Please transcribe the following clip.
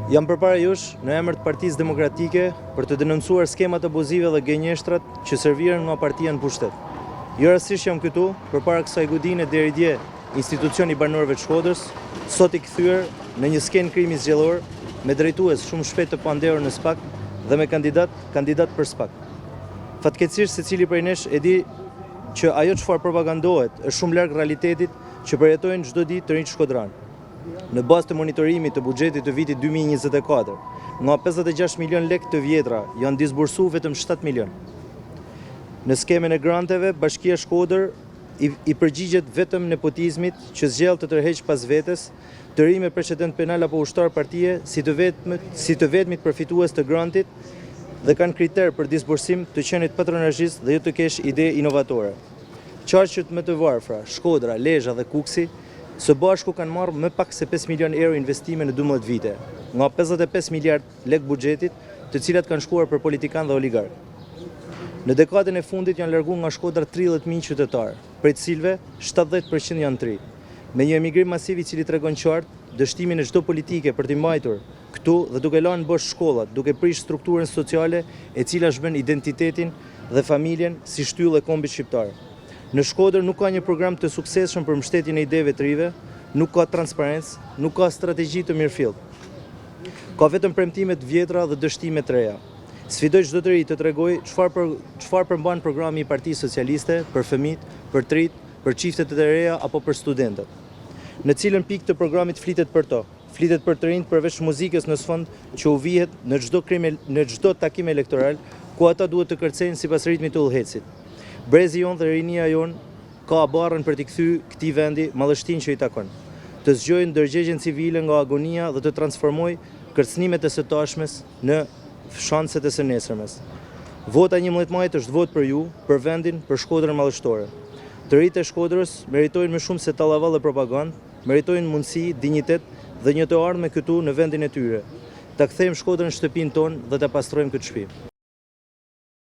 Jam përpara jush në emër të Partisë Demokratike për të denoncuar skemat abuzive dhe gënjeshtrat që serviren nga partia në pushtet. Jo rastësisht jam këtu përpara kësaj godine deri dje institucioni i banorëve të Shkodrës, sot i kthyer në një skenë krimi zgjedhor me drejtues shumë shpejt të pandehur në SPAK dhe me kandidat për SPAK. Fatkeqësisht secili prej nesh e di që ajo çfarë propagandohet është shumë larg realitetit që përjetojnë çdo ditë të rinjtë shkodranë. Në bazë të monitorimit të buxhetit të vitit 2024, nga 56 milion lekë të vjetra janë disbursuar vetëm 7 milion. Në skemën e granteve, Bashkia Shkodër i përgjigjet vetëm nepotizmit që zgjell të tërheq pas vetes, të ri me precedent penal apo ushtar partie si të vetmit përfitues të grantit dhe kanë kriter për disbursim të qenit patronazhist dhe jo të kesh ide inovatore. Qarqet më të varfra, Shkodra, Lezhë dhe Kuksi, së bashku kanë marrë më pak se 5 milion euro investime në 12 vite, nga 55 miliard lek buxhetit, të cilat kanë shkuar për politikan dhe oligark. Në dekadën e fundit janë larguar nga Shkodra 30.000 qytetarë, prej të cilëve 70% janë të ri. Me një emigrim masiv i cili tregon qartë dështimin e çdo politike për t'i mbajtur këtu dhe duke lënë bosh shkollat, duke prish strukturën sociale e cila shbën identitetin dhe familjen si shtyllë e kombit shqiptar. Në Shkodër nuk ka një program të suksesshëm për mbështetjen e ideve të rive, nuk ka transparencë, nuk ka strategji të mirëfillt. Ka vetëm premtime të vjetra dhe dështime të reja. Sfidoj çdo të ri të tregoj çfarë përmban programi i Partisë Socialiste për fëmijët, për të rinjt, për çiftet e reja apo për studentët. Në cilën pikë të programit flitet për to? Flitet për të rinjt përveç muzikës në sfond që u vihet në çdo takim elektoral ku ata duhet të kërcejnë sipas ritmit të udhëhecit. Brezi jon dhe rinia jon ka barrën për t'i kthy këtij vendi mallështinë që i takon. Të zgjojë ndërgjegjen civile nga agonia dhe të transformoj kërcënimet e së tashmes në shanset e së nesërmes. Vota 11 majit është votë për ju, për vendin, për Shkodrën mallështore. Të rinjtë e Shkodrës meritojnë më shumë se tallavall dhe propagandë, meritojnë mundësi, dinjitet dhe një të ardhmë këtu në vendin e tyre. Ta kthejmë Shkodrën në shtëpinë tonë dhe ta pastrojmë këtë shtëpi.